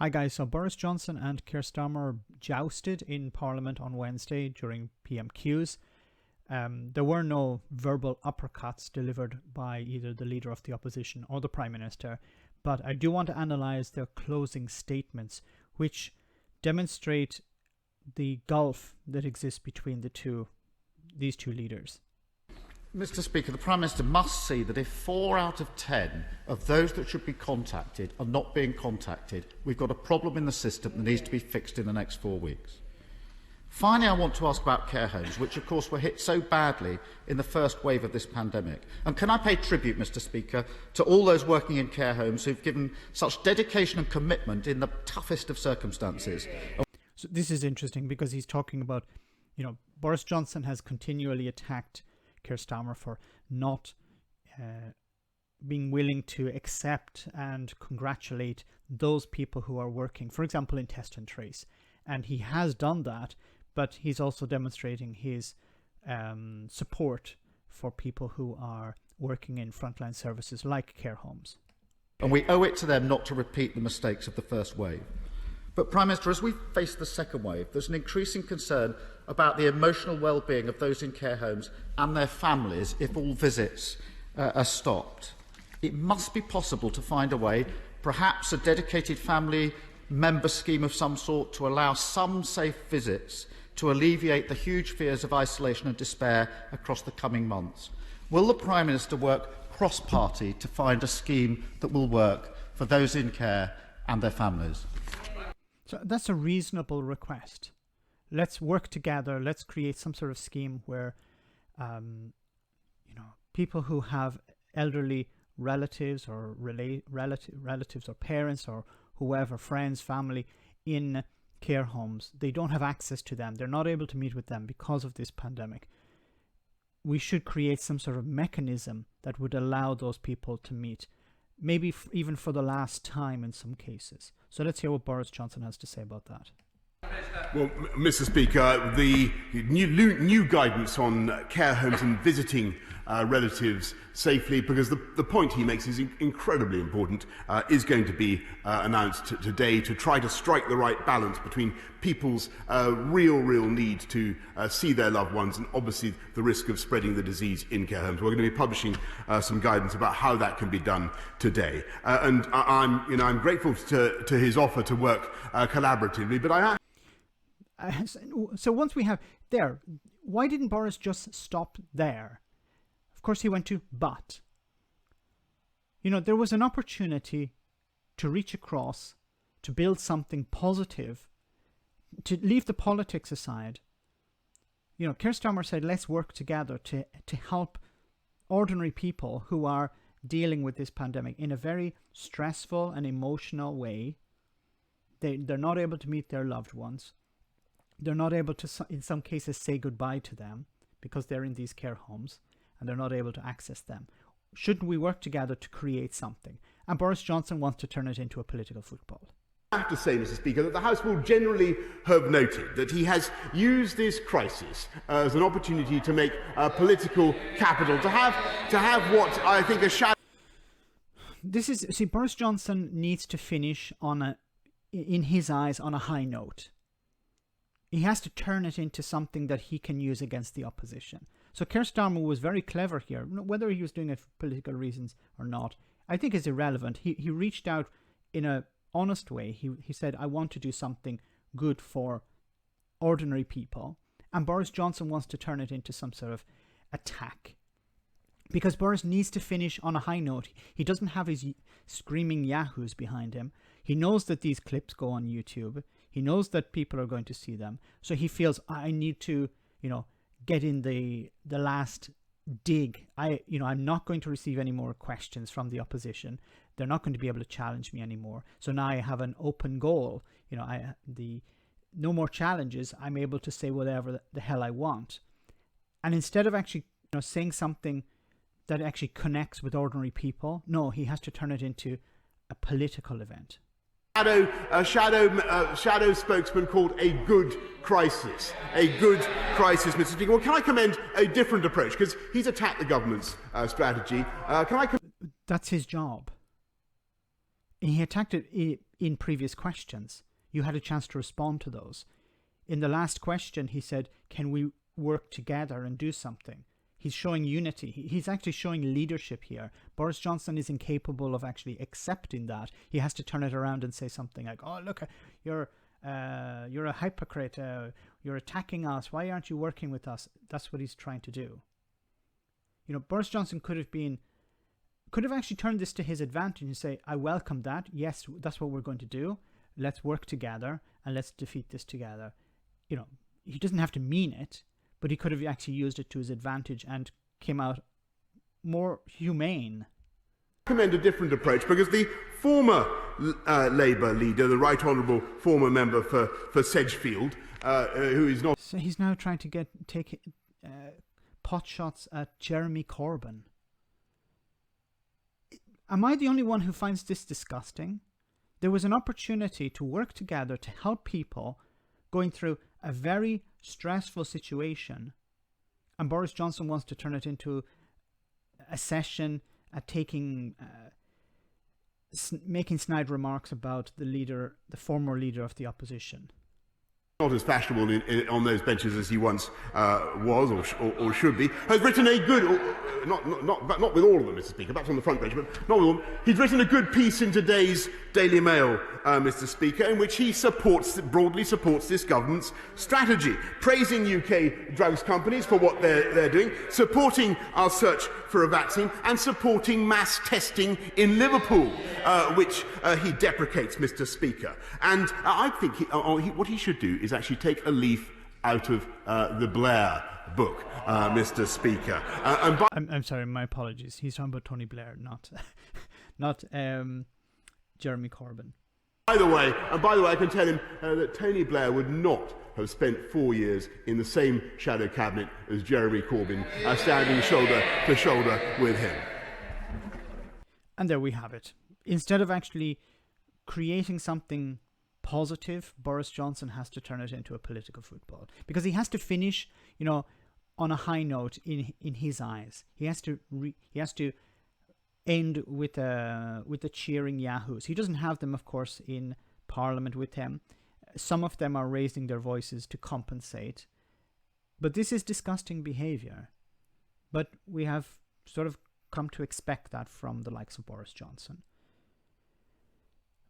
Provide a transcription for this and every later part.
Hi guys, so Boris Johnson and Keir Starmer jousted in Parliament on Wednesday during PMQs. There were no verbal uppercuts delivered by either the leader of the opposition or the Prime Minister, but I do want to analyse their closing statements, which demonstrate the gulf that exists between these two leaders. Mr. Speaker, the Prime Minister must see that if 4 out of 10 of those that should be contacted are not being contacted, we've got a problem in the system that needs to be fixed in the next 4 weeks. Finally, I want to ask about care homes, which of course were hit so badly in the first wave of this pandemic. And can I pay tribute, Mr. Speaker, to all those working in care homes who've given such dedication and commitment in the toughest of circumstances. So this is interesting because he's talking about, Boris Johnson has continually attacked Keir Starmer for not being willing to accept and congratulate those people who are working, for example, in test and trace. And he has done that, but he's also demonstrating his support for people who are working in frontline services like care homes. And we owe it to them not to repeat the mistakes of the first wave. But, Prime Minister, as we face the second wave, there's an increasing concern about the emotional well-being of those in care homes and their families if all visits are stopped. It must be possible to find a way, perhaps a dedicated family member scheme of some sort, to allow some safe visits to alleviate the huge fears of isolation and despair across the coming months. Will the Prime Minister work cross-party to find a scheme that will work for those in care and their families? So that's a reasonable request. Let's work together. Let's create some sort of scheme where, people who have elderly relatives or relatives or parents or whoever, friends, family in care homes, they don't have access to them. They're not able to meet with them because of this pandemic. We should create some sort of mechanism that would allow those people to meet, maybe even for the last time in some cases. So let's hear what Boris Johnson has to say about that. Well, Mr. Speaker, the new guidance on care homes and visiting relatives safely, because the point he makes is incredibly important, is going to be announced today to try to strike the right balance between people's real need to see their loved ones and obviously the risk of spreading the disease in care homes. We're going to be publishing some guidance about how that can be done today. And I'm grateful to his offer to work collaboratively, but So once we have there, why didn't Boris just stop there? Of course he went to but. There was an opportunity to reach across, to build something positive, to leave the politics aside. Keir Starmer said, let's work together to help ordinary people who are dealing with this pandemic in a very stressful and emotional way. They're not able to meet their loved ones. They're not able to, in some cases, say goodbye to them because they're in these care homes and they're not able to access them. Shouldn't we work together to create something? And Boris Johnson wants to turn it into a political football. I have to say, Mr. Speaker, that the House will generally have noted that he has used this crisis as an opportunity to make political capital, to have what I think a shadow. Boris Johnson needs to finish in his eyes, on a high note. He has to turn it into something that he can use against the opposition. So Keir Starmer was very clever here. Whether he was doing it for political reasons or not, I think is irrelevant. He reached out in an honest way. He said, I want to do something good for ordinary people. And Boris Johnson wants to turn it into some sort of attack. Because Boris needs to finish on a high note. He doesn't have his screaming yahoos behind him. He knows that these clips go on YouTube. He knows that people are going to see them. So he feels, I need to, get in the last dig. I'm not going to receive any more questions from the opposition. They're not going to be able to challenge me anymore. So now I have an open goal. No more challenges. I'm able to say whatever the hell I want. And instead of actually saying something that actually connects with ordinary people, no, he has to turn it into a political event. Shadow spokesman called a good crisis. A good crisis, Mr. Speaker. Well, can I commend a different approach? Because he's attacked the government's strategy. That's his job. He attacked it in previous questions. You had a chance to respond to those. In the last question, he said, can we work together and do something? He's showing unity. He's actually showing leadership here. Boris Johnson is incapable of actually accepting that. He has to turn it around and say something like, oh, look, you're a hypocrite. You're attacking us. Why aren't you working with us? That's what he's trying to do. You know, Boris Johnson could have actually turned this to his advantage and say, I welcome that. Yes, that's what we're going to do. Let's work together and let's defeat this together. You know, he doesn't have to mean it, but he could have actually used it to his advantage and came out more humane. I recommend a different approach, because the former Labour leader, the Right Honourable former member for Sedgefield, who is not... So he's now trying to take pot shots at Jeremy Corbyn. Am I the only one who finds this disgusting? There was an opportunity to work together to help people going through a very stressful situation, and Boris Johnson wants to turn it into a session at making snide remarks about the former leader of the opposition. Not as fashionable on those benches as he once was or should be, has written a good, not with all of them, Mr. Speaker, perhaps on the front bench, but not with all of them. He's written a good piece in today's Daily Mail, Mr. Speaker, in which he broadly supports this government's strategy, praising UK drugs companies for what they're doing, supporting our search for a vaccine, and supporting mass testing in Liverpool, which he deprecates, Mr. Speaker. And I think what he should do is actually take a leaf out of the Blair book, Mr. Speaker. I'm sorry, my apologies. He's talking about Tony Blair, not Jeremy Corbyn. By the way, I can tell him that Tony Blair would not have spent 4 years in the same shadow cabinet as Jeremy Corbyn, standing shoulder to shoulder with him. And there we have it. Instead of actually creating something positive, Boris Johnson has to turn it into a political football, because he has to finish, you know, on a high note in his eyes. He has to end with the cheering yahoos. He doesn't have them, of course, in Parliament with him. Some of them are raising their voices to compensate, but this is disgusting behavior. But we have sort of come to expect that from the likes of Boris Johnson.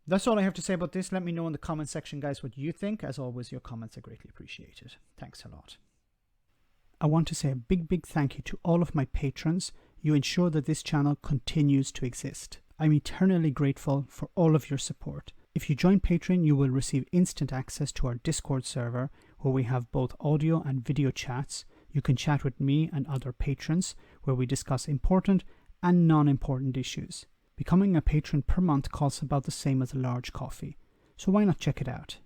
That's all I have to say about this. Let me know in the comment section, guys, what you think. As always, your comments are greatly appreciated. Thanks a lot. I want to say a big thank you to all of my patrons. You ensure that this channel continues to exist. I'm eternally grateful for all of your support. If you join Patreon, you will receive instant access to our Discord server, where we have both audio and video chats. You can chat with me and other patrons, where we discuss important and non-important issues. Becoming a patron per month costs about the same as a large coffee, so why not check it out?